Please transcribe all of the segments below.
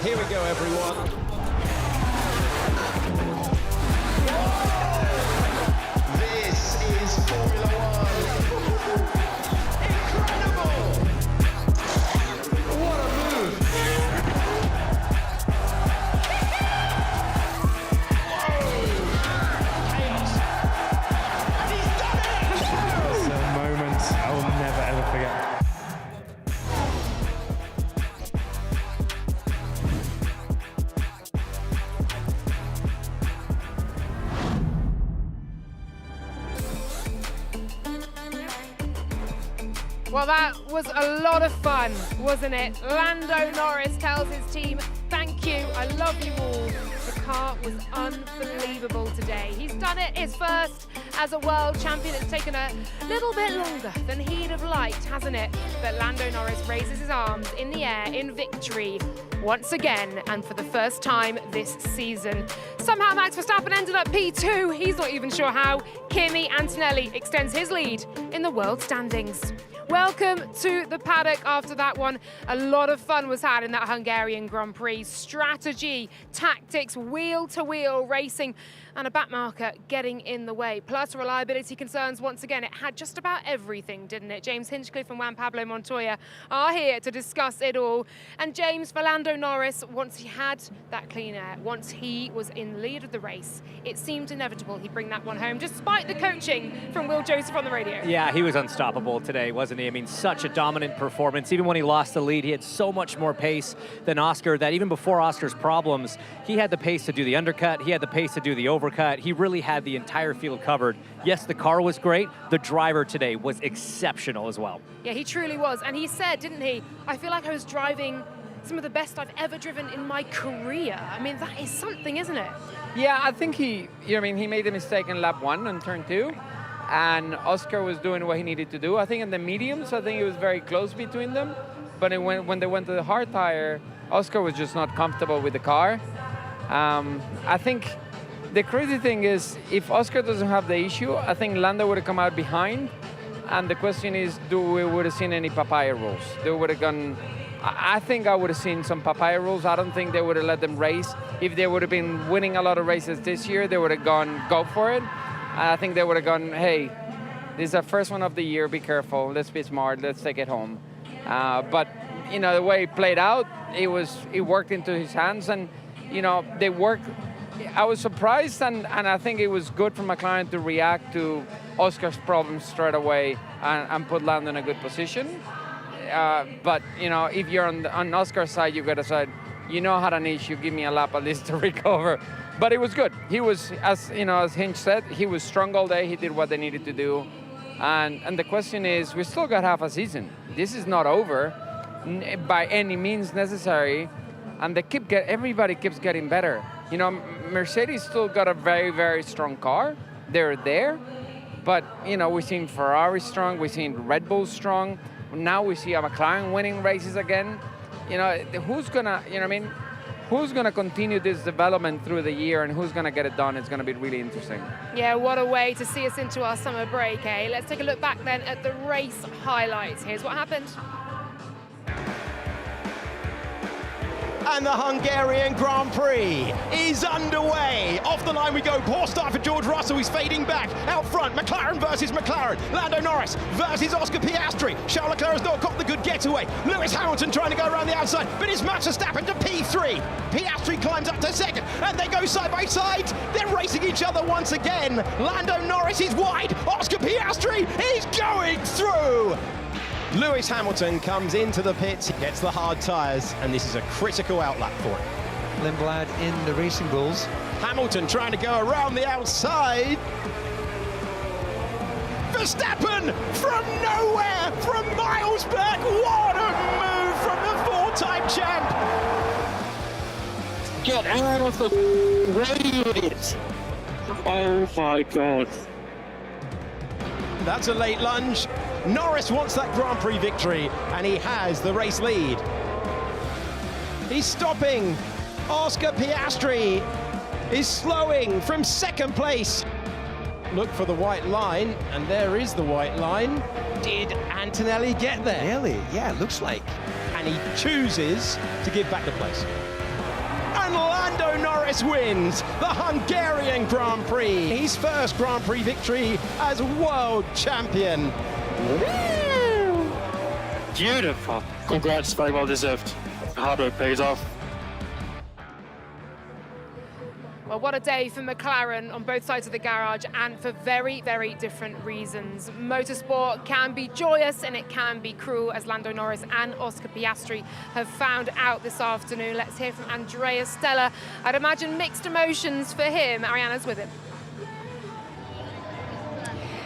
Here we go, everyone. This is Formula One. Incredible! What a move! Chaos. And he's done it! It's a moment I will never ever forget. Well, that was a lot of fun, wasn't it? Lando Norris tells his team, thank you, I love you all. The car was unbelievable today. He's done it, his first as a world champion. It's taken a little bit longer than he'd have liked, hasn't it? But Lando Norris raises his arms in the air in victory once again, and for the first time this season. Somehow Max Verstappen ended up P2. He's not even sure how. Kimi Antonelli extends his lead in the world standings. Welcome to the paddock after that one. A lot of fun was had in that Hungarian Grand Prix. Strategy, tactics, wheel-to-wheel racing, and a backmarker getting in the way. Plus reliability concerns once again. It had just about everything, didn't it? James Hinchcliffe and Juan Pablo Montoya are here to discuss it all. And James, for Lando Norris, once he had that clean air, once he was in the lead of the race, it seemed inevitable he'd bring that one home, despite the coaching from Will Joseph on the radio. Yeah, he was unstoppable today, wasn't he? I mean, such a dominant performance. Even when he lost the lead, he had so much more pace than Oscar that even before Oscar's problems, he had the pace to do the undercut, he had the pace to do the overcut. He really had the entire field covered. Yes, the car was great. The driver today was exceptional as well. Yeah, he truly was. And he said, didn't he, I feel like I was driving some of the best I've ever driven in my career. I mean, that is something, isn't it? Yeah, I think he made a mistake in lap 1 on turn 2. And Oscar was doing what he needed to do. I think in the mediums, I think it was very close between them. But when they went to the hard tire, Oscar was just not comfortable with the car. I think the crazy thing is, if Oscar doesn't have the issue, I think Lando would have come out behind. And the question is, we would have seen any papaya rules? They would have gone. I think I would have seen some papaya rules. I don't think they would have let them race. If they would have been winning a lot of races this year, they would have gone, go for it. I think they would have gone, hey, this is our first one of the year, be careful, let's be smart, let's take it home. But, you know, the way it played out, it worked into his hands, and, you know, they worked. I was surprised, and I think it was good for McLaren to react to Oscar's problems straight away and put Lando in a good position. But, you know, if you're on Oscar's side, you've got to say, you know, had an issue, give me a lap at least to recover. But it was good. He was, as Hinch said, he was strong all day. He did what they needed to do. And the question is, we still got half a season. This is not over by any means necessary. And everybody keeps getting better. You know, Mercedes still got a very, very strong car. They're there. But, you know, we've seen Ferrari strong. We've seen Red Bull strong. Now we see a McLaren winning races again. You know, who's gonna continue this development through the year, and who's gonna get it done? It's gonna be really interesting. Yeah, what a way to see us into our summer break, eh? Let's take a look back then at the race highlights. Here's what happened. And the Hungarian Grand Prix is underway. Off the line we go. Poor start for George Russell. He's fading back. Out front, McLaren versus McLaren. Lando Norris versus Oscar Piastri. Charles Leclerc has not got the good getaway. Lewis Hamilton trying to go around the outside, but it's Max Verstappen to P3. Piastri climbs up to second, and they go side by side. They're racing each other once again. Lando Norris is wide. Oscar Piastri is going through. Lewis Hamilton comes into the pits, gets the hard tyres, and this is a critical outlap for him. Lindblad in the Racing Bulls. Hamilton trying to go around the outside. Verstappen from nowhere, from miles back. What a move from the four-time champ. Get out of the way, idiot. Oh my God. That's a late lunge. Norris wants that Grand Prix victory, and he has the race lead. He's stopping. Oscar Piastri is slowing from second place. Look for the white line, and there is the white line. Did Antonelli get there? Really? Yeah, it looks like. And he chooses to give back the place. and Lando Norris wins the Hungarian Grand Prix. His first Grand Prix victory as world champion. Beautiful. Congrats, very well deserved. Hard work pays off. Well, what a day for McLaren on both sides of the garage, and for very, very different reasons. Motorsport can be joyous and it can be cruel, as Lando Norris and Oscar Piastri have found out this afternoon. Let's hear from Andrea Stella. I'd imagine mixed emotions for him. Ariana's with him.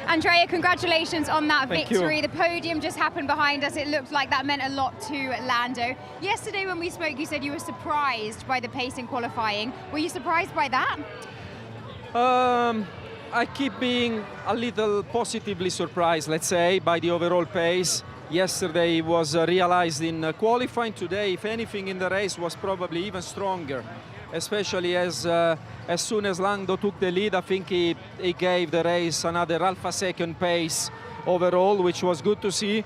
Andrea, congratulations on that Thank victory. you. The podium just happened behind us. It looked like that meant a lot to Lando. Yesterday when we spoke, you said you were surprised by the pace in qualifying. Were you surprised by that? I keep being a little positively surprised, let's say, by the overall pace. Yesterday was realized in qualifying. Today, if anything, in the race was probably even stronger, especially as soon as Lando took the lead. I think he gave the race another half a second pace overall, which was good to see.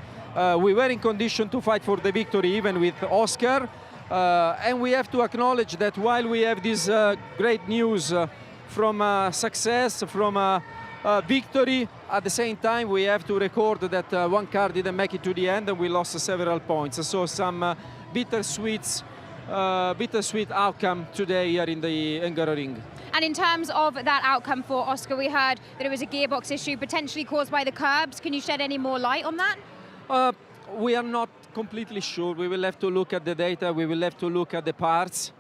We were in condition to fight for the victory even with Oscar, and we have to acknowledge that while we have this great news from success, from victory, at the same time we have to record that one car didn't make it to the end and we lost several points. So some bittersweet outcome today here in the Hungaroring. And in terms of that outcome for Oscar, we heard that it was a gearbox issue potentially caused by the curbs. Can you shed any more light on that? We are not completely sure. We will have to look at the data. We will have to look at the parts.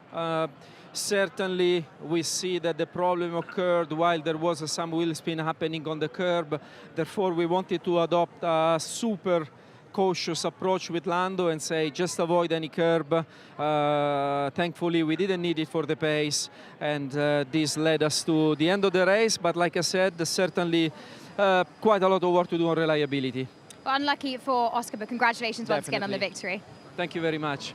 Certainly, we see that the problem occurred while there was some wheel spin happening on the curb. Therefore, we wanted to adopt a super cautious approach with Lando and say just avoid any curb. Thankfully, we didn't need it for the pace, and this led us to the end of the race. But like I said, there's certainly quite a lot of work to do on reliability. Well, unlucky for Oscar, but congratulations once again on the victory. Thank you very much.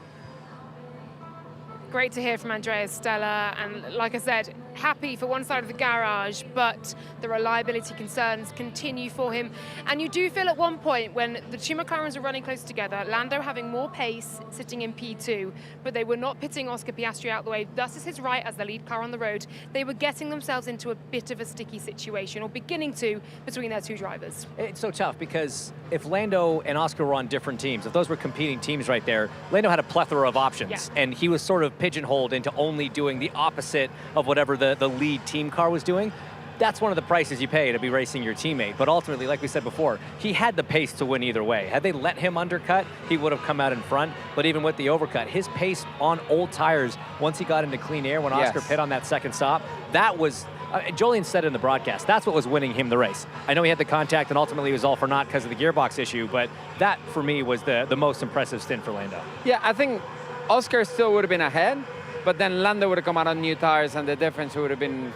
Great to hear from Andrea Stella, and like I said, happy for one side of the garage, but the reliability concerns continue for him. And you do feel at one point when the two McLarens were running close together, Lando having more pace sitting in P2, but they were not pitting Oscar Piastri out the way, thus is his right as the lead car on the road. They were getting themselves into a bit of a sticky situation, or beginning to, between their two drivers. It's so tough because if Lando and Oscar were on different teams, if those were competing teams right there, Lando had a plethora of options, and he was sort of pigeonholed into only doing the opposite of whatever the lead team car was doing. That's one of the prices you pay to be racing your teammate. But ultimately, like we said before, he had the pace to win either way. Had they let him undercut, he would have come out in front. But even with the overcut, his pace on old tires, once he got into clean air, when Oscar pit on that second stop, that was, Jolien said in the broadcast, that's what was winning him the race. I know he had the contact and ultimately he was all for naught because of the gearbox issue, but that for me was the most impressive stint for Lando. Yeah, I think Oscar still would have been ahead, but then Lando would have come out on new tires and the difference would have been,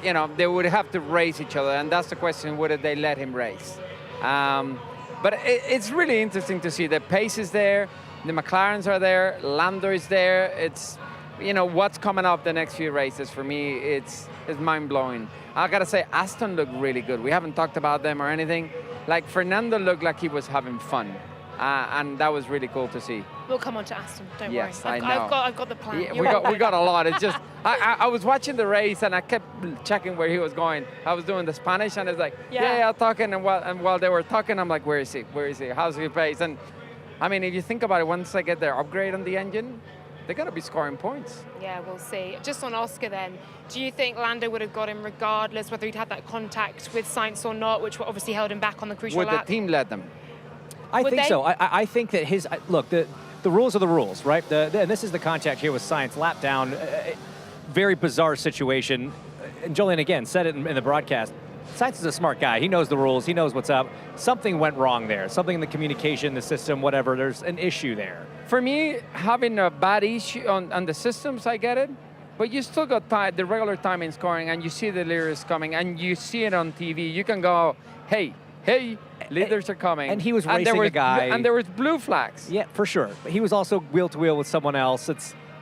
you know, they would have to race each other, and that's the question, would they let him race? But it's really interesting to see the pace is there, the McLarens are there, Lando is there. It's, you know, what's coming up the next few races for me, it's mind-blowing. I gotta say, Aston looked really good. We haven't talked about them or anything. Like, Fernando looked like he was having fun. And that was really cool to see. We'll come on to Aston, don't yes, worry. I know. I've got the plan. Yeah, we got a lot. It's just, I was watching the race and I kept checking where he was going. I was doing the Spanish and it's like, yeah, talking. And while they were talking, I'm like, where is he? Where is he? How's he pace? And I mean, if you think about it, once they get their upgrade on the engine, they're going to be scoring points. Yeah, we'll see. Just on Oscar then, do you think Lando would have got him regardless whether he'd had that contact with Sainz or not, which obviously held him back on the crucial lap? Would the team let them? I think so. I think that look, the rules are the rules, right? And this is the contact here with Sainz, lap down, very bizarre situation. And Jolien, again, said it in the broadcast. Sainz is a smart guy. He knows the rules. He knows what's up. Something went wrong there. Something in the communication, the system, whatever. There's an issue there. For me, having a bad issue on the systems, I get it. But you still got the regular time in scoring, and you see the leaders coming, and you see it on TV. You can go, hey, leaders are coming. And he was racing a guy. And there was blue flags. Yeah, for sure. But he was also wheel-to-wheel with someone else.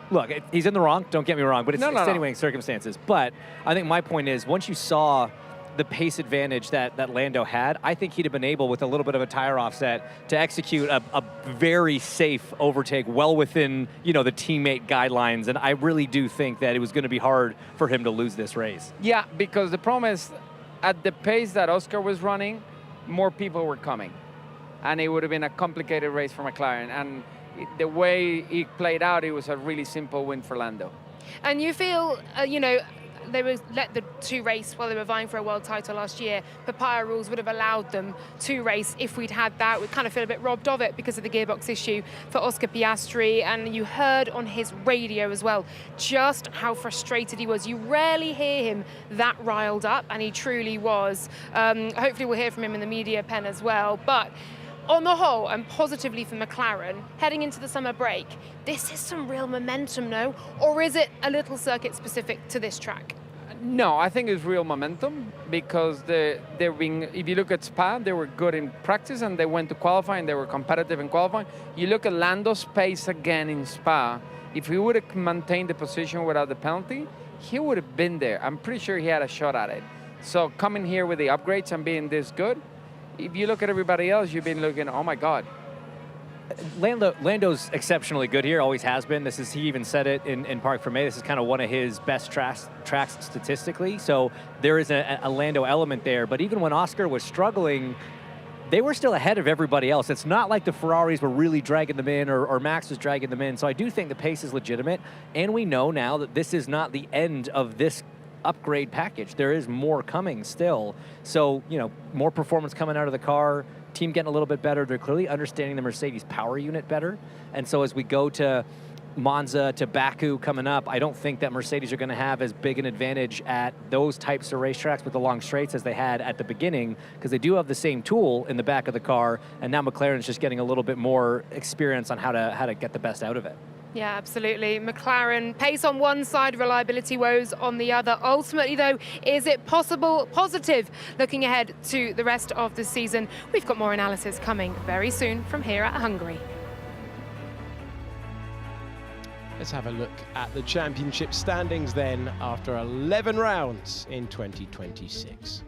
Look, he's in the wrong, don't get me wrong, but it's extenuating circumstances. But I think my point is, once you saw the pace advantage that Lando had, I think he'd have been able, with a little bit of a tire offset, to execute a very safe overtake well within, the teammate guidelines. And I really do think that it was going to be hard for him to lose this race. Yeah, because the problem is, at the pace that Oscar was running, more people were coming. And it would have been a complicated race for McLaren. And the way it played out, it was a really simple win for Lando. And you feel, they were let the two race while they were vying for a world title last year. Papaya rules would have allowed them to race if we'd had that. We kind of feel a bit robbed of it because of the gearbox issue for Oscar Piastri. And you heard on his radio as well just how frustrated he was. You rarely hear him that riled up, and he truly was. Hopefully we'll hear from him in the media pen as well. But on the whole, and positively for McLaren, heading into the summer break, this is some real momentum, no? Or is it a little circuit specific to this track? No, I think it's real momentum because if you look at Spa, they were good in practice and they went to qualifying, they were competitive in qualifying. You look at Lando's pace again in Spa, if he would have maintained the position without the penalty, he would have been there. I'm pretty sure he had a shot at it. So coming here with the upgrades and being this good, if you look at everybody else, you've been looking, oh my God. Lando's exceptionally good here, always has been. He even said it in Parc Fermé. This is kind of one of his best tracks statistically. So there is a Lando element there. But even when Oscar was struggling, they were still ahead of everybody else. It's not like the Ferraris were really dragging them in or Max was dragging them in. So I do think the pace is legitimate. And we know now that this is not the end of this upgrade package. There is more coming still. So, more performance coming out of the car, team getting a little bit better. They're clearly understanding the Mercedes power unit better. And so as we go to Monza, to Baku coming up, I don't think that Mercedes are going to have as big an advantage at those types of racetracks with the long straights as they had at the beginning, because they do have the same tool in the back of the car, and now McLaren's just getting a little bit more experience on how to get the best out of it. Yeah, absolutely. McLaren, pace on one side, reliability woes on the other. Ultimately, though, is it positive looking ahead to the rest of the season? We've got more analysis coming very soon from here at Hungary. Let's have a look at the championship standings then after 11 rounds in 2026.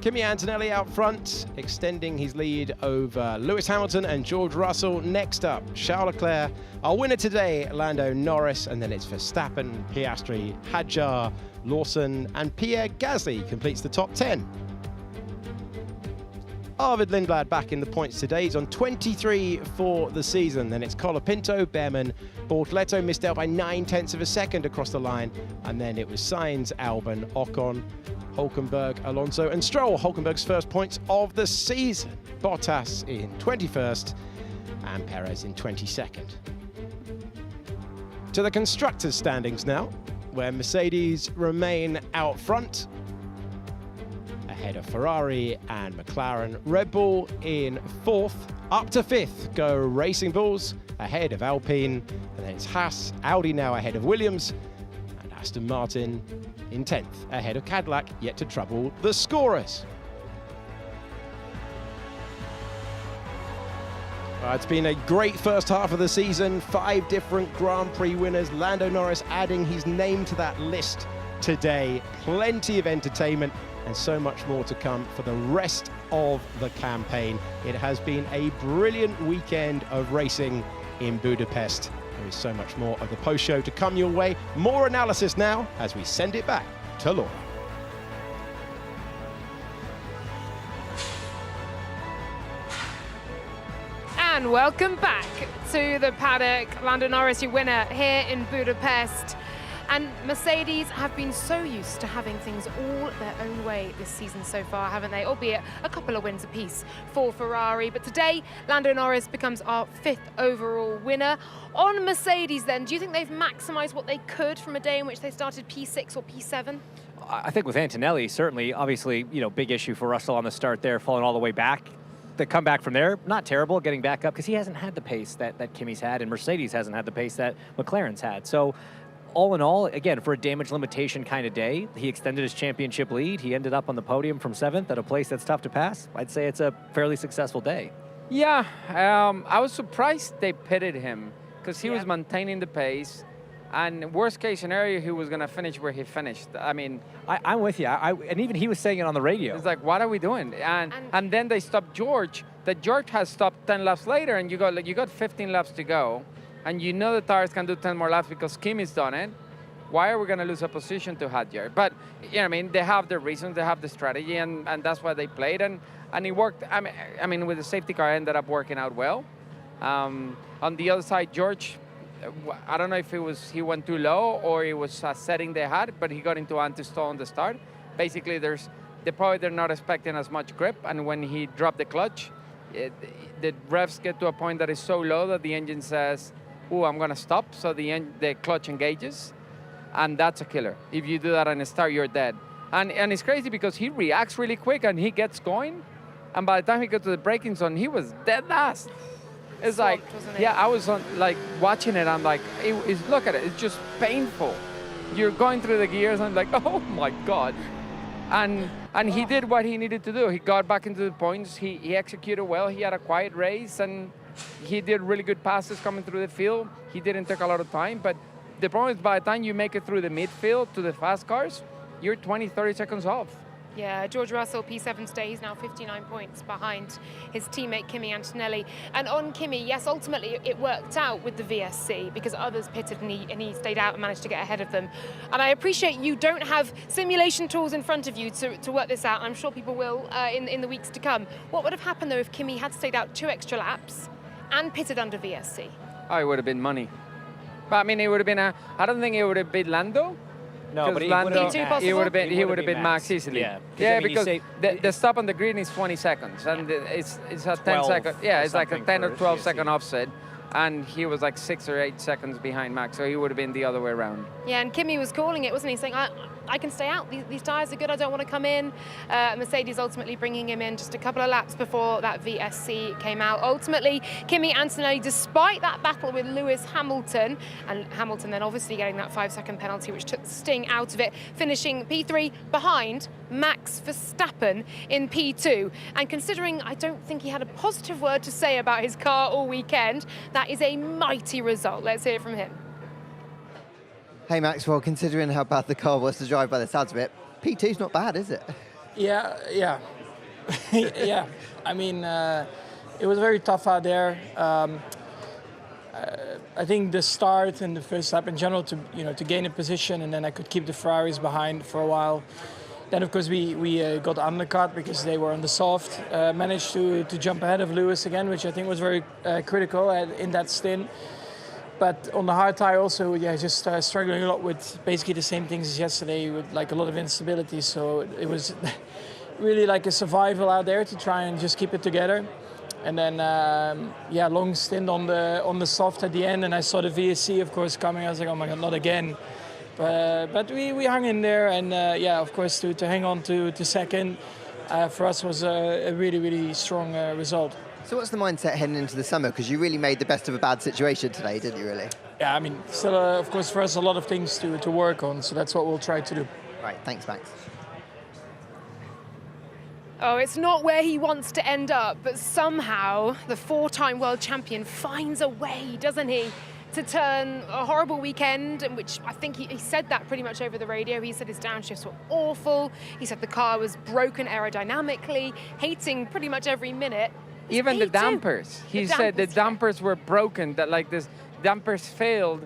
Kimi Antonelli out front, extending his lead over Lewis Hamilton and George Russell. Next up, Charles Leclerc. Our winner today, Lando Norris, and then it's Verstappen, Piastri, Hadjar, Lawson, and Pierre Gasly completes the top 10. Arvid Lindblad back in the points today. He's on 23 for the season. Then it's Colapinto, Behrman, Bortoleto missed out by 9/10 of a second across the line. And then it was Sainz, Albon, Ocon, Hulkenberg, Alonso, and Stroll. Hulkenberg's first points of the season. Bottas in 21st and Perez in 22nd. To the constructors' standings now, where Mercedes remain out front, ahead of Ferrari and McLaren. Red Bull in 4th. Up to 5th go Racing Bulls, ahead of Alpine. And then it's Haas, Audi now ahead of Williams, and Aston Martin in 10th, ahead of Cadillac, yet to trouble the scorers. It's been a great first half of the season. 5 different Grand Prix winners. Lando Norris adding his name to that list today. Plenty of entertainment and so much more to come for the rest of the campaign. It has been a brilliant weekend of racing in Budapest. There is so much more of the post show to come your way. More analysis now as we send it back to Laura. And welcome back to the paddock. Lando Norris, your winner here in Budapest. And Mercedes have been so used to having things all their own way this season so far, haven't they? Albeit a couple of wins apiece for Ferrari. But today, Lando Norris becomes our 5th overall winner. On Mercedes then, do you think they've maximised what they could from a day in which they started P6 or P7? I think with Antonelli, certainly, obviously, big issue for Russell on the start there, falling all the way back. The comeback from there, not terrible, getting back up, because he hasn't had the pace that Kimi's had, and Mercedes hasn't had the pace that McLaren's had. So all in all, again, for a damage limitation kind of day, he extended his championship lead. He ended up on the podium from 7th at a place that's tough to pass. I'd say it's a fairly successful day. Yeah, I was surprised they pitted him because he was maintaining the pace. And worst case scenario, he was going to finish where he finished. I mean, I'm with you. And even he was saying it on the radio. it's like, what are we doing? And then they stopped George. That George has stopped 10 laps later, and you got 15 laps to go, and you know the tires can do 10 more laps because Kimi's done it. Why are we going to lose a position to Hadjar? But you know, I mean, they have their reasons, they have the strategy, and that's why they played, and it worked. I mean, with the safety car, ended up working out well. On the other side, George, I don't know if he went too low or it was a setting they had, but he got into anti-stall on the start. Basically, they're not expecting as much grip, and when he dropped the clutch, the revs get to a point that is so low that the engine says, "Oh, I'm going to stop." So the clutch engages, and that's a killer. If you do that on a start, you're dead. And it's crazy because he reacts really quick and he gets going, and by the time he got to the braking zone, he was dead last. It's like, yeah, I was watching it. I'm like, look at it. It's just painful. You're going through the gears. I'm like, oh my God. And he did what he needed to do. He got back into the points. He executed well. He had a quiet race, and he did really good passes coming through the field. He didn't take a lot of time, but the problem is by the time you make it through the midfield to the fast cars, you're 20, 30 seconds off. Yeah, George Russell, P7 today, he's now 59 points behind his teammate Kimi Antonelli. And on Kimi, yes, ultimately it worked out with the VSC because others pitted and he stayed out and managed to get ahead of them. And I appreciate you don't have simulation tools in front of you to work this out. I'm sure people will in the weeks to come. What would have happened though if Kimi had stayed out 2 extra laps and pitted under VSC? Oh, it would have been money. But I mean, it would have been I don't think it would have been Lando. No, but he would have been Max easily. Yeah, because the stop on the green is 20 seconds, and it's a 10 second. Yeah, it's like a 10 or 12 second offset, and he was like 6 or 8 seconds behind Max, so he would have been the other way around. Yeah, and Kimi was calling it, wasn't he? Saying, I can stay out. These tyres are good. I don't want to come in. Mercedes ultimately bringing him in just a couple of laps before that VSC came out. Ultimately, Kimi Antonelli, despite that battle with Lewis Hamilton, and Hamilton then obviously getting that 5-second penalty, which took the sting out of it, finishing P3 behind Max Verstappen in P2. And considering I don't think he had a positive word to say about his car all weekend, that is a mighty result. Let's hear from him. Hey Max, well, considering how bad the car was to drive by the sounds of it, P2's not bad, is it? Yeah. Yeah. I mean, it was very tough out there. I think the start and the first lap in general to gain a position, and then I could keep the Ferraris behind for a while. Then of course we got undercut because they were on the soft. Managed to jump ahead of Lewis again, which I think was very critical in that stint. But on the hard tire also, just struggling a lot with basically the same things as yesterday, with like a lot of instability. So it was really like a survival out there to try and just keep it together. And then long stint on the soft at the end, and I saw the VSC of course coming. I was like, oh my God, not again. But we hung in there, and of course to hang on to second for us was a really, really strong result. So what's the mindset heading into the summer? Because you really made the best of a bad situation today, didn't you, really? Yeah, I mean, still, of course, for us, a lot of things to work on, so that's what we'll try to do. Right, thanks, Max. Oh, it's not where he wants to end up, but somehow the 4-time world champion finds a way, doesn't he, to turn a horrible weekend, in which I think he said that pretty much over the radio. He said his downshifts were awful. He said the car was broken aerodynamically, hating pretty much every minute. Even the dampers. He said the dampers were broken, that like this dampers failed.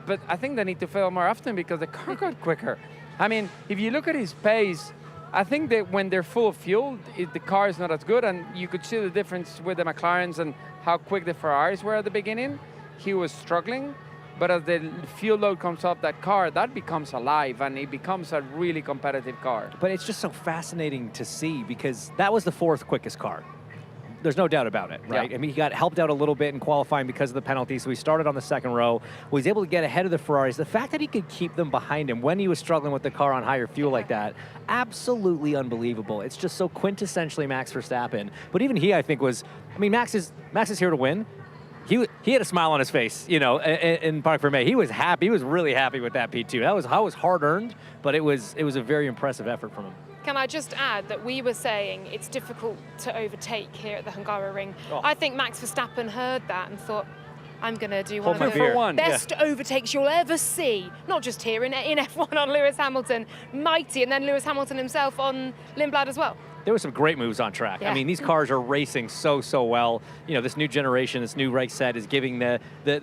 But I think they need to fail more often because the car got quicker. I mean, if you look at his pace, I think that when they're full of fuel, the car is not as good. And you could see the difference with the McLarens and how quick the Ferraris were at the beginning. He was struggling. But as the fuel load comes off that car, that becomes alive and it becomes a really competitive car. But it's just so fascinating to see because that was the 4th quickest car. There's no doubt about it, right? Yeah. I mean, he got helped out a little bit in qualifying because of the penalty, so he started on the 2nd row. Was able to get ahead of the Ferraris. The fact that he could keep them behind him when he was struggling with the car on higher fuel like that, absolutely unbelievable. It's just so quintessentially Max Verstappen. But even he, I think, Max is here to win. He had a smile on his face, in Parc Fermé. He was happy. He was really happy with that P2. That was hard-earned, but it was a very impressive effort from him. Can I just add that we were saying it's difficult to overtake here at the Hungaroring. Oh. I think Max Verstappen heard that and thought, I'm going to do Hold one of my the beer. One, best overtakes you'll ever see. Not just here in F1 on Lewis Hamilton. Mighty. And then Lewis Hamilton himself on Lindblad as well. There were some great moves on track. Yeah. I mean, these cars are racing so well. You know, this new generation, this new race set is giving the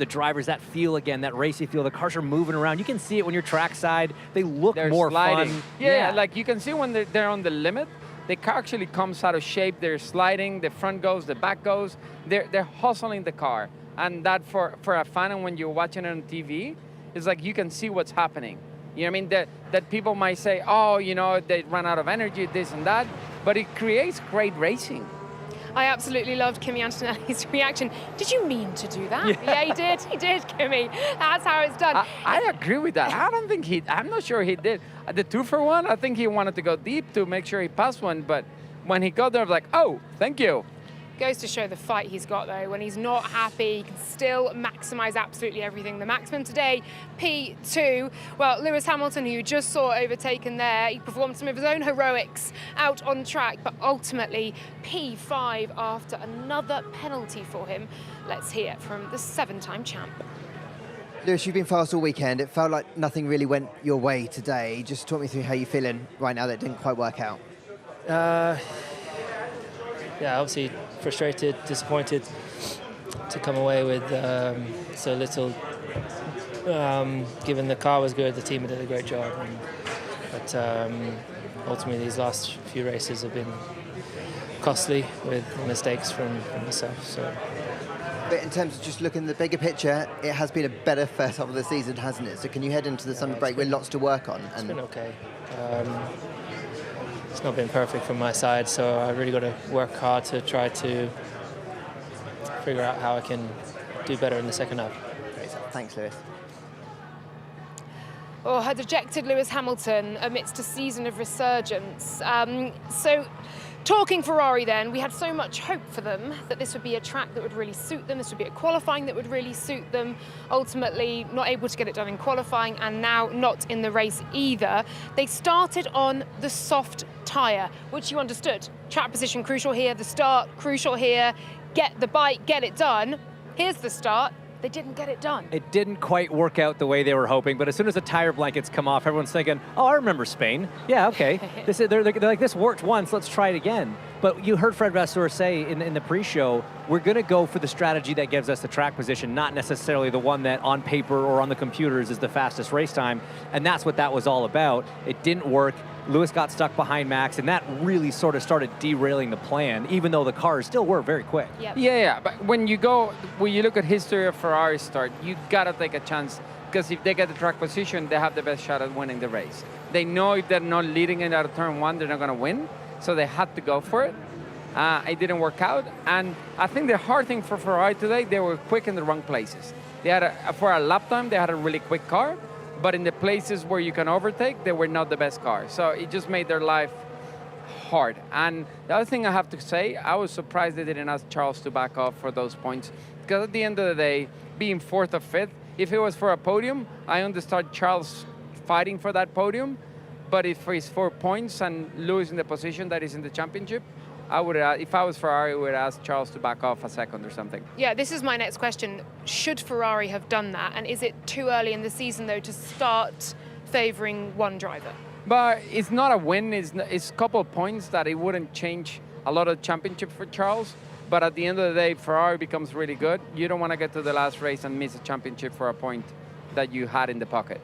drivers that feel again, that racy feel. The cars are moving around. You can see it when you're trackside. They look They're more sliding. fun. Yeah, like you can see when they're on the limit, the car actually comes out of shape. They're sliding, the front goes, the back goes. They're hustling the car. And that for a fan, and when you're watching it on TV, it's like you can see what's happening. You know what I mean? That people might say, oh, you know, they run out of energy, this and that, but it creates great racing. I absolutely loved Kimi Antonelli's reaction. Did you mean to do that? Yeah, he did, Kimi. That's how it's done. I agree with that. I'm not sure he did. The 2-for-1, I think he wanted to go deep to make sure he passed one, but when he got there, I was like, oh, thank you. Goes to show the fight he's got, though. When he's not happy, he can still maximise absolutely everything. The maximum today, P2. Well, Lewis Hamilton, who you just saw overtaken there, he performed some of his own heroics out on track, but ultimately P5 after another penalty for him. Let's hear from the 7-time champ. Lewis, you've been fast all weekend. It felt like nothing really went your way today. Just talk me through how you're feeling right now that it didn't quite work out. Yeah, obviously frustrated, disappointed to come away with so little. Given the car was good, the team did a great job, but ultimately these last few races have been costly with mistakes from myself. So. But in terms of just looking at the bigger picture, it has been a better first half of the season, hasn't it? So can you head into the summer break with lots to work on? It's been okay. It's not been perfect from my side, so I really got to work hard to try to figure out how I can do better in the second half. Thanks, Lewis. Oh, a dejected Lewis Hamilton amidst a season of resurgence. So, talking Ferrari then, we had so much hope for them that this would be a track that would really suit them, this would be a qualifying that would really suit them. Ultimately, not able to get it done in qualifying, and now not in the race either. They started on the soft tyre, which you understood. Track position crucial here, the start crucial here, get the bike, get it done. Here's the start. They didn't get it done. It didn't quite work out the way they were hoping, but as soon as the tire blankets come off, everyone's thinking, oh, I remember Spain. Yeah, okay. They're like, this worked once, let's try it again. But you heard Fred Vasseur say in the pre-show, we're going to go for the strategy that gives us the track position, not necessarily the one that on paper or on the computers is the fastest race time. And that's what that was all about. It didn't work. Lewis got stuck behind Max, and that really sort of started derailing the plan, even though the cars still were very quick. Yep. Yeah, but when you look at history of Ferrari start, you gotta take a chance, because if they get the track position, they have the best shot at winning the race. They know if they're not leading it out of turn one, they're not gonna win, so they had to go for it. It didn't work out, and I think the hard thing for Ferrari today, they were quick in the wrong places. They had for a lap time, they had a really quick car, but in the places where you can overtake, they were not the best car. So it just made their life hard. And the other thing I have to say, I was surprised they didn't ask Charles to back off for those points. Because at the end of the day, being 4th or 5th, if it was for a podium, I understand Charles fighting for that podium. But if it's 4 points and Lewis in the position that is in the championship, I would, if I was Ferrari, I would ask Charles to back off a second or something. Yeah, this is my next question. Should Ferrari have done that? And is it too early in the season, though, to start favouring one driver? But it's not a win. It's a couple of points that it wouldn't change a lot of championship for Charles. But at the end of the day, Ferrari becomes really good. You don't want to get to the last race and miss a championship for a point that you had in the pocket.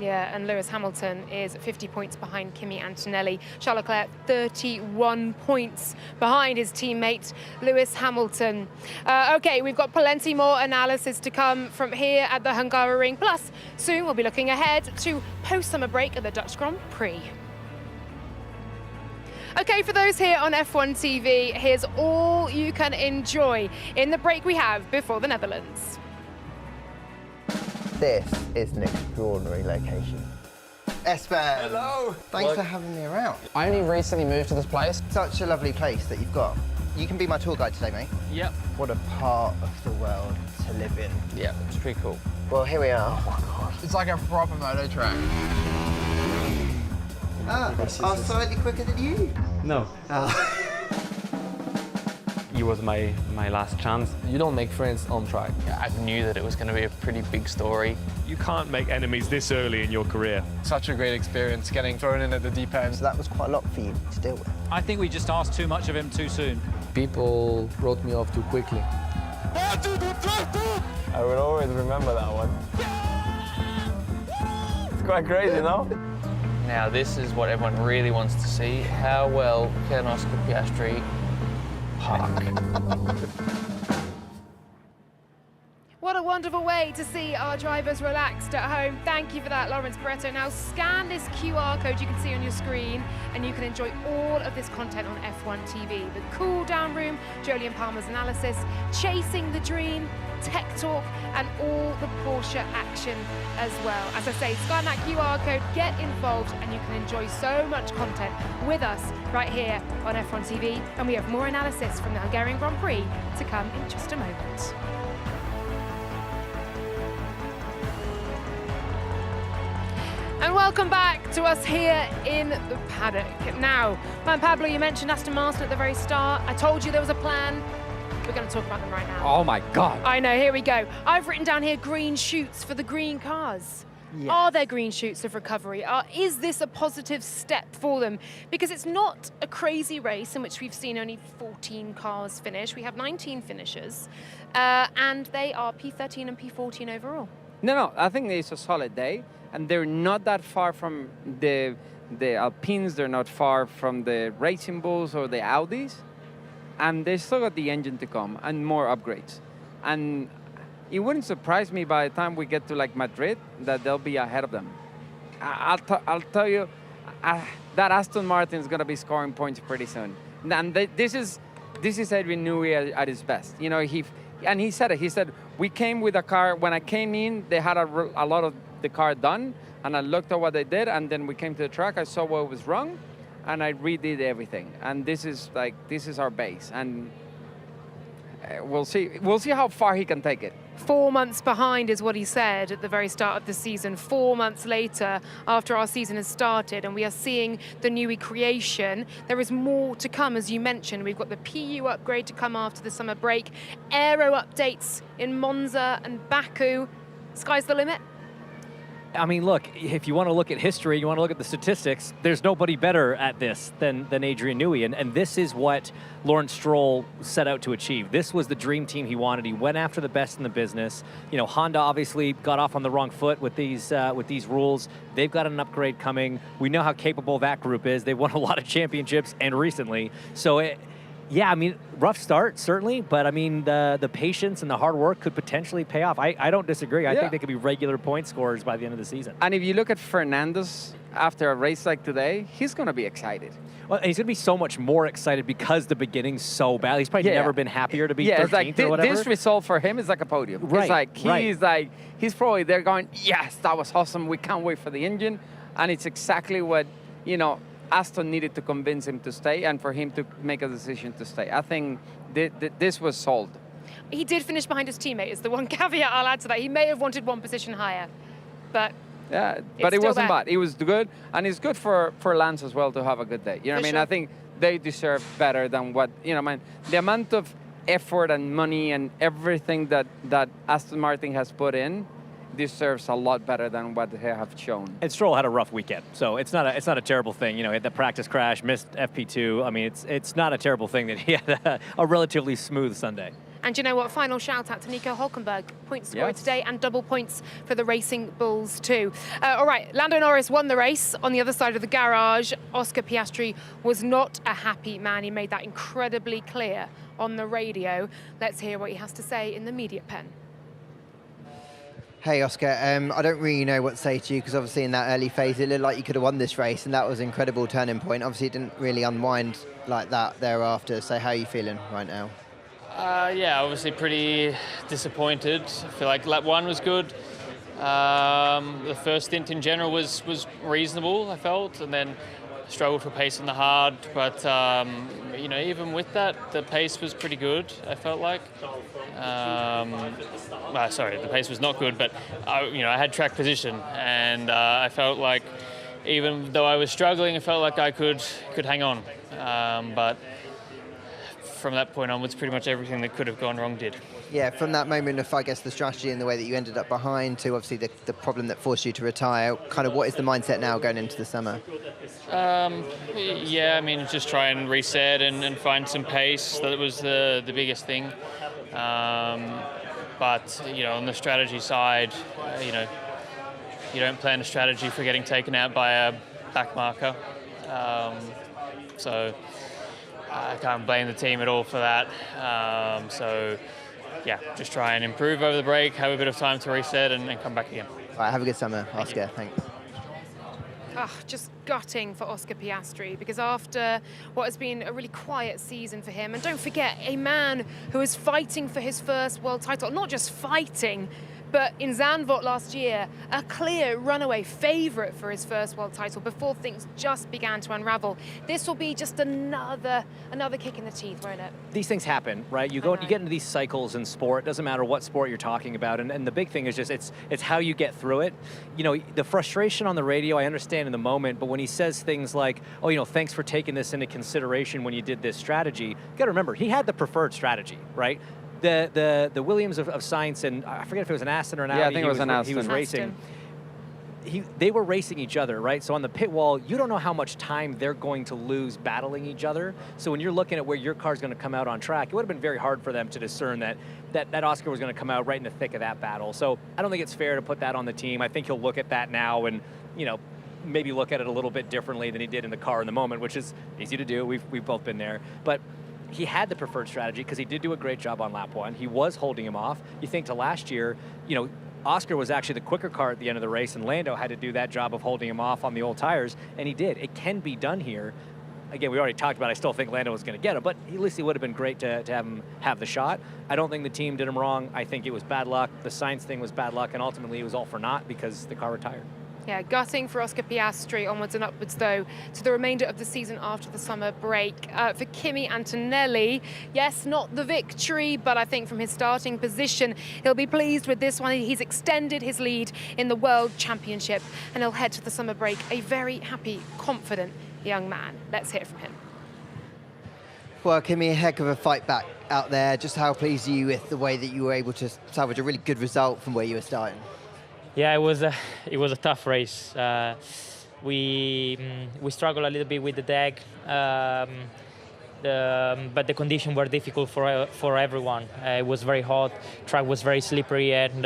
Yeah, and Lewis Hamilton is 50 points behind Kimi Antonelli. Charles Leclerc 31 points behind his teammate Lewis Hamilton. Okay, we've got plenty more analysis to come from here at the Hungarian. Plus, soon we'll be looking ahead to post-summer break at the Dutch Grand Prix. Okay, for those here on F1 TV, here's all you can enjoy in the break we have before the Netherlands. This is an extraordinary location. Espen! Hello! Thanks for having me around. I only recently moved to this place. Such a lovely place that you've got. You can be my tour guide today, mate. Yep. What a part of the world to live in. Yeah, it's pretty cool. Well, here we are. Oh my God. It's like a proper moto track. I'm slightly quicker than you. No. it was my last chance. You don't make friends on track. I knew that it was going to be a pretty big story. You can't make enemies this early in your career. Such a great experience getting thrown in at the deep end. So that was quite a lot for you to deal with. I think we just asked too much of him too soon. People wrote me off too quickly. I will always remember that one. It's quite crazy, no? Now this is what everyone really wants to see. How well can Oscar Piastri park? What a wonderful way to see our drivers relaxed at home. Thank you for that, Lawrence Barretto. Now scan this QR code you can see on your screen and you can enjoy all of this content on F1 TV. The cool down room, Jolyon Palmer's analysis, Chasing the Dream, Tech Talk, and all the Porsche action as well. As I say, scan that QR code, get involved, and you can enjoy so much content with us right here on F1 TV. And we have more analysis from the Hungarian Grand Prix to come in just a moment. And welcome back to us here in the paddock. Now, Juan Pablo, you mentioned Aston Martin at the very start. I told you there was a plan. We're going to talk about them right now. Oh my God. I know, here we go. I've written down here green shoots for the green cars. Yes. Are there green shoots of recovery? Is this a positive step for them? Because it's not a crazy race in which we've seen only 14 cars finish. We have 19 finishers, and they are P13 and P14 overall. No, I think it's a solid day, and they're not that far from the Alpines. They're not far from the Racing Bulls or the Audis, and they still got the engine to come and more upgrades. And it wouldn't surprise me by the time we get to like Madrid that they'll be ahead of them. I'll tell you that Aston Martin is going to be scoring points pretty soon. And this is Adrian Newey at his best. You know, he said it. He said, we came with a car. When I came in, they had a lot of the car done, and I looked at what they did, and then we came to the track. I saw what was wrong, and I redid everything. And this is our base, and we'll see how far he can take it. 4 months behind is what he said at the very start of the season. 4 months later, after our season has started, and we are seeing the Newey creation. There is more to come, as you mentioned. We've got the PU upgrade to come after the summer break, aero updates in Monza and Baku. Sky's the limit. I mean, look, if you want to look at history, you want to look at the statistics, there's nobody better at this than Adrian Newey. And this is what Lawrence Stroll set out to achieve. This was the dream team he wanted. He went after the best in the business. You know, Honda obviously got off on the wrong foot with these rules. They've got an upgrade coming. We know how capable that group is. They won a lot of championships and recently. So yeah, I mean, rough start, certainly, but I mean, the patience and the hard work could potentially pay off. I don't disagree. I think they could be regular point scorers by the end of the season. And if you look at Fernandez after a race like today, he's going to be excited. Well, he's going to be so much more excited because the beginning's so bad. He's probably never been happier to be 13th it's like or whatever. This result for him is like a podium. Right, He's probably there going, yes, that was awesome. We can't wait for the engine. And it's exactly what, you know, Aston needed to convince him to stay and for him to make a decision to stay. I think this was sold. He did finish behind his teammate, is the one caveat I'll add to that. He may have wanted one position higher, but but it wasn't bad. It was good, and it's good for Lance as well to have a good day. You know what I mean? Sure. I think they deserve better than what, you know, man, the amount of effort and money and everything that Aston Martin has put in deserves a lot better than what they have shown. And Stroll had a rough weekend, so it's not a terrible thing. You know, he had the practice crash, missed FP2. I mean, it's not a terrible thing that he had a relatively smooth Sunday. And you know what? Final shout out to Nico Hülkenberg. Points scored today and double points for the Racing Bulls too. All right, Lando Norris won the race on the other side of the garage. Oscar Piastri was not a happy man. He made that incredibly clear on the radio. Let's hear what he has to say in the media pen. Hey Oscar, I don't really know what to say to you because obviously in that early phase it looked like you could have won this race and that was an incredible turning point. Obviously it didn't really unwind like that thereafter, so how are you feeling right now? Yeah, obviously pretty disappointed. I feel like lap one was good. The first stint in general was reasonable, I felt, and then struggled for pace in the hard. But you know, even with that, the pace was pretty good, I felt like. Sorry, the pace was not good, but you know, I had track position, and I felt like even though I was struggling, I felt like I could hang on. But from that point onwards, pretty much everything that could have gone wrong did. Yeah, from that moment of, I guess, the strategy and the way that you ended up behind to obviously the problem that forced you to retire, kind of what is the mindset now going into the summer? Yeah, I mean, just try and reset and find some pace. That was the biggest thing. But, you know, on the strategy side, you know, you don't plan a strategy for getting taken out by a back marker. So I can't blame the team at all for that. So, yeah, just try and improve over the break, have a bit of time to reset and come back again. All right, have a good summer, Oscar. Thanks. Just gutting for Oscar Piastri, because after what has been a really quiet season for him, and don't forget, a man who is fighting for his first world title, not just fighting, but in Zandvoort last year, a clear runaway favourite for his first world title before things just began to unravel. This will be just another kick in the teeth, won't it? These things happen, right? You get into these cycles in sport. It doesn't matter what sport you're talking about, and the big thing is just it's how you get through it. You know, the frustration on the radio, I understand in the moment, but when he says things like, oh, you know, thanks for taking this into consideration when you did this strategy, you got to remember, he had the preferred strategy, right? The Williams of Sainz, and I forget if it was an Aston or an Audi. Yeah, I think it was an Aston. He was racing. They were racing each other, right? So on the pit wall, you don't know how much time they're going to lose battling each other. So when you're looking at where your car's going to come out on track, it would have been very hard for them to discern that Oscar was going to come out right in the thick of that battle. So I don't think it's fair to put that on the team. I think he'll look at that now and, you know, maybe look at it a little bit differently than he did in the car in the moment, which is easy to do. We've both been there. But he had the preferred strategy because he did do a great job on lap one. He was holding him off. You think to last year, you know, Oscar was actually the quicker car at the end of the race, and Lando had to do that job of holding him off on the old tires, and he did. It can be done here. Again, we already talked about, I still think Lando was going to get him, but at least it would have been great to have him have the shot. I don't think the team did him wrong. I think it was bad luck. The Sainz thing was bad luck, and ultimately it was all for naught because the car retired. Yeah, gutting for Oscar Piastri. Onwards and upwards, though, to the remainder of the season after the summer break. For Kimi Antonelli, yes, not the victory, but I think from his starting position, he'll be pleased with this one. He's extended his lead in the World Championship, and he'll head to the summer break a very happy, confident young man. Let's hear from him. Well, Kimi, a heck of a fight back out there. Just how pleased are you with the way that you were able to salvage a really good result from where you were starting? Yeah, it was a tough race. We struggled a little bit with the deck, but the conditions were difficult for everyone. It was very hot, track was very slippery, and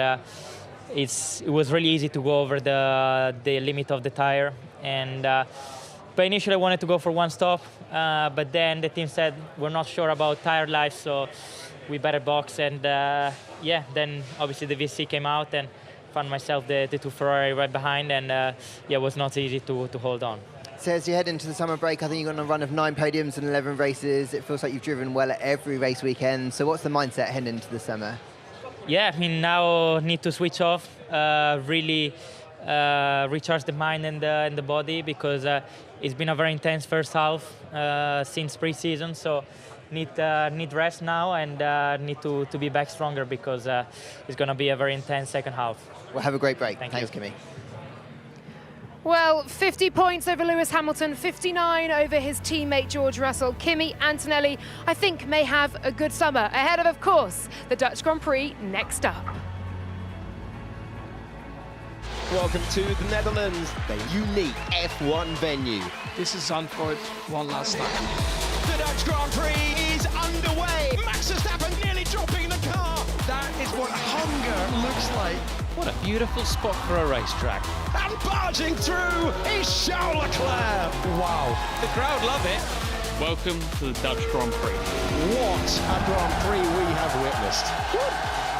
it was really easy to go over the limit of the tire. And but initially I wanted to go for one stop, but then the team said we're not sure about tire life, so we better box. And yeah, then obviously the VC came out and found myself the two Ferrari right behind, and yeah, it was not easy to hold on. So as you head into the summer break, I think you're on a run of 9 podiums and 11 races. It feels like you've driven well at every race weekend. So what's the mindset heading into the summer? Yeah, I mean, now need to switch off, really recharge the mind and the body, because it's been a very intense first half since pre-season. So need rest now, and need to be back stronger, because it's going to be a very intense second half. Well, have a great break. Thanks, Kimi. Well, 50 points over Lewis Hamilton, 59 over his teammate George Russell. Kimi Antonelli, I think, may have a good summer ahead of course, the Dutch Grand Prix next up. Welcome to the Netherlands, the unique F1 venue. This is Zandvoort one last time. The Dutch Grand Prix is underway. Max Verstappen nearly dropping the car. That is what hunger looks like. What a beautiful spot for a racetrack. And barging through is Charles Leclerc. Wow. The crowd love it. Welcome to the Dutch Grand Prix. What a Grand Prix we have witnessed.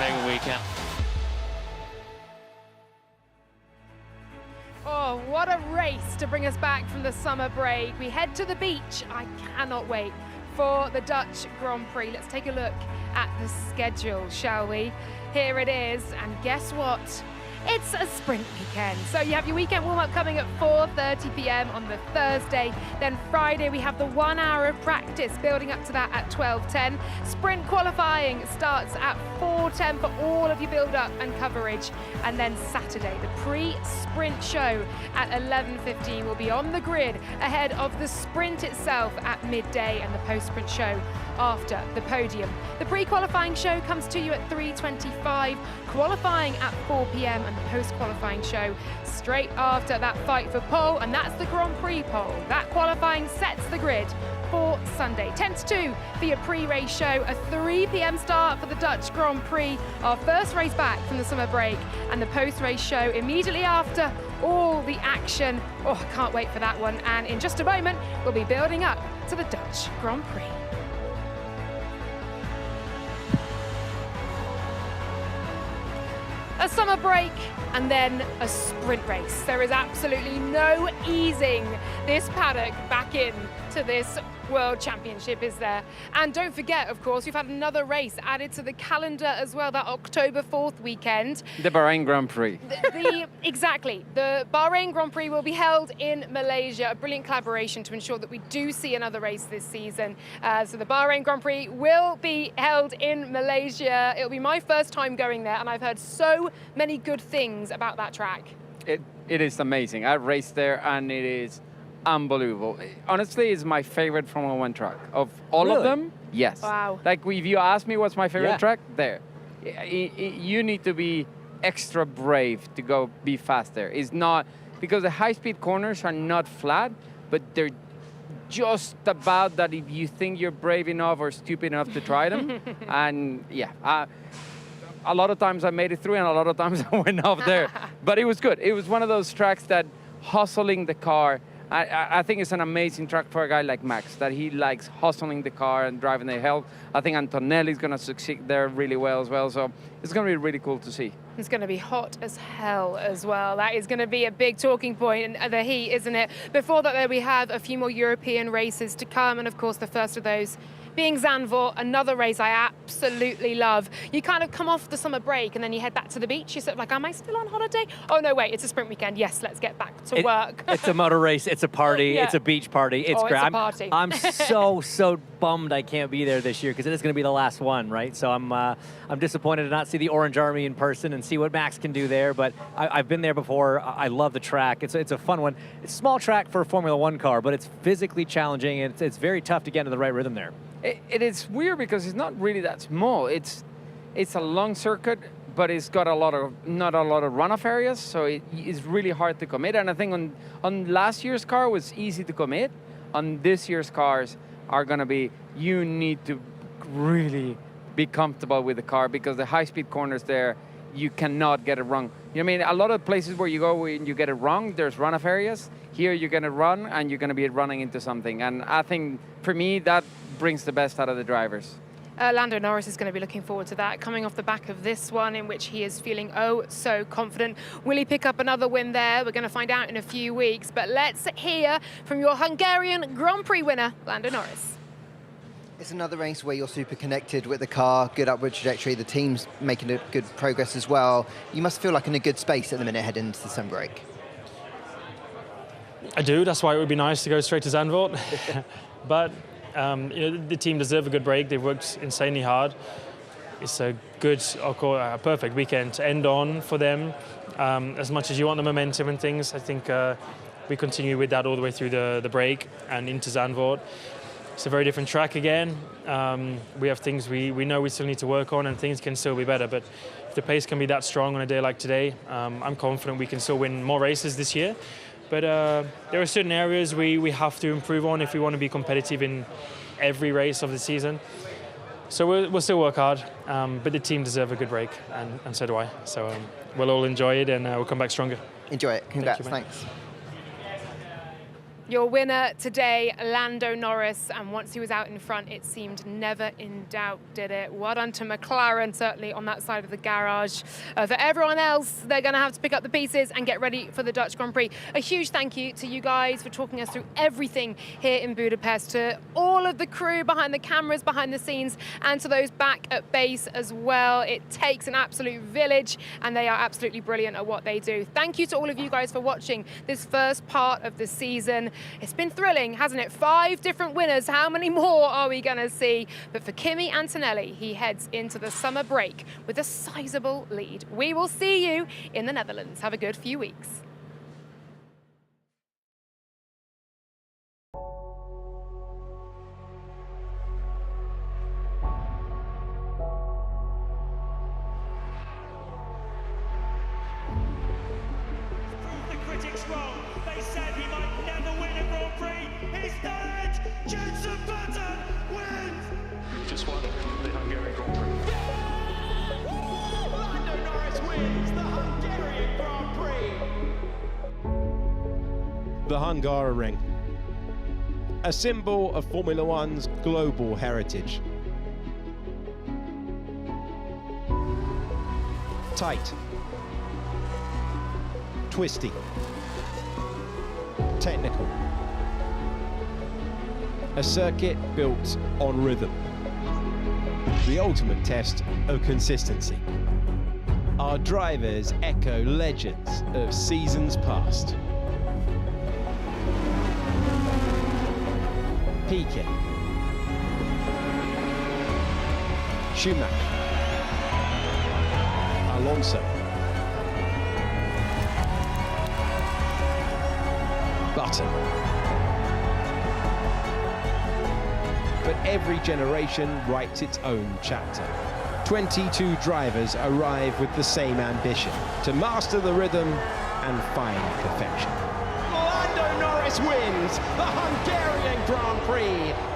Mega weekend. Oh, what a race to bring us back from the summer break. We head to the beach. I cannot wait for the Dutch Grand Prix. Let's take a look at the schedule, shall we? Here it is, and guess what? It's a sprint weekend. So you have your weekend warm-up coming at 4:30 p.m. on the Thursday. Then Friday we have the 1 hour of practice building up to that at 12:10. Sprint qualifying starts at 4:10 for all of your build-up and coverage. And then Saturday, the pre-sprint show at 11:15 will be on the grid ahead of the sprint itself at midday and the post-sprint show after the podium. The pre-qualifying show comes to you at 3:25, qualifying at 4 p.m. and the post-qualifying show straight after that fight for pole, and that's the Grand Prix pole. That qualifying sets the grid for Sunday. 10 to 2 for your pre-race show, a 3 p.m. start for the Dutch Grand Prix, our first race back from the summer break, and the post-race show immediately after all the action. Oh, I can't wait for that one. And in just a moment, we'll be building up to the Dutch Grand Prix. A summer break and then a sprint race. There is absolutely no easing this paddock back in to this World Championship, is there? And don't forget, of course, we've had another race added to the calendar as well, that October 4th weekend. The Bahrain Grand Prix. Exactly. The Bahrain Grand Prix will be held in Malaysia, a brilliant collaboration to ensure that we do see another race this season. So the Bahrain Grand Prix will be held in Malaysia. It'll be my first time going there, and I've heard so many good things about that track. It is amazing. I've raced there, and it is unbelievable. Honestly, it's my favorite Formula One track. Of all of them, yes. Wow. Like, if you ask me what's my favorite track, there. You need to be extra brave to go be fast there. It's not, because the high-speed corners are not flat, but they're just about that if you think you're brave enough or stupid enough to try them. And a lot of times I made it through, and a lot of times I went off there. But it was good. It was one of those tracks that hustling the car, I think it's an amazing track for a guy like Max, that he likes hustling the car and driving the hell. I think Antonelli's going to succeed there really well as well. So it's going to be really cool to see. It's going to be hot as hell as well. That is going to be a big talking point, and the heat, isn't it? Before that, we have a few more European races to come, and of course the first of those being Zandvoort, another race I absolutely love. You kind of come off the summer break and then you head back to the beach. You're sort of like, am I still on holiday? Oh no, wait, it's a sprint weekend. Yes, let's get back to work. It's a motor race, it's a party, it's a beach party. It's great. It's a party. I'm so bummed I can't be there this year, because it is going to be the last one, right? So I'm disappointed to not see the Orange Army in person and see what Max can do there, but I've been there before. I love the track. It's a fun one. It's a small track for a Formula One car, but it's physically challenging, and it's very tough to get into the right rhythm there. It is weird because it's not really that small. It's a long circuit, but it's got not a lot of runoff areas, so it's really hard to commit. And I think on last year's car was easy to commit. On this year's cars are going to be, you need to really be comfortable with the car, because the high-speed corners there, you cannot get it wrong. You know what I mean? A lot of places where you go when you get it wrong, there's runoff areas. Here you're going to run, and you're going to be running into something. And I think, for me, that brings the best out of the drivers. Lando Norris is going to be looking forward to that, coming off the back of this one in which he is feeling so confident. Will he pick up another win there? We're going to find out in a few weeks. But let's hear from your Hungarian Grand Prix winner, Lando Norris. It's another race where you're super connected with the car, good upward trajectory, the team's making a good progress as well. You must feel like in a good space at the minute heading into the summer break. I do, that's why it would be nice to go straight to Zandvoort. But the team deserve a good break. They've worked insanely hard. It's a good, I'll call it a perfect weekend to end on for them. As much as you want the momentum and things, I think we continue with that all the way through the break and into Zandvoort. It's a very different track again. We have things we know we still need to work on, and things can still be better. But if the pace can be that strong on a day like today, I'm confident we can still win more races this year. But there are certain areas we have to improve on if we want to be competitive in every race of the season. So we'll still work hard, but the team deserve a good break, and so do I. So we'll all enjoy it, and we'll come back stronger. Enjoy it. Congrats. Thanks. Your winner today, Lando Norris, and once he was out in front, it seemed never in doubt, did it? Well done to McLaren, certainly on that side of the garage. For everyone else, they're going to have to pick up the pieces and get ready for the Dutch Grand Prix. A huge thank you to you guys for talking us through everything here in Budapest, to all of the crew behind the cameras, behind the scenes, and to those back at base as well. It takes an absolute village, and they are absolutely brilliant at what they do. Thank you to all of you guys for watching this first part of the season. It's been thrilling, hasn't it? 5 different winners. How many more are we going to see? But for Kimi Antonelli, he heads into the summer break with a sizable lead. We will see you in the Netherlands. Have a good few weeks. Just won the Hungarian Grand Prix. Lando Norris wins the Hungarian Grand Prix. The Hungaroring, a symbol of Formula One's global heritage. Tight, twisty, technical. A circuit built on rhythm. The ultimate test of consistency. Our drivers echo legends of seasons past. Piquet, Schumacher, Alonso, Button. But every generation writes its own chapter. 22 drivers arrive with the same ambition, to master the rhythm and find perfection. Lando Norris wins the Hungarian Grand Prix.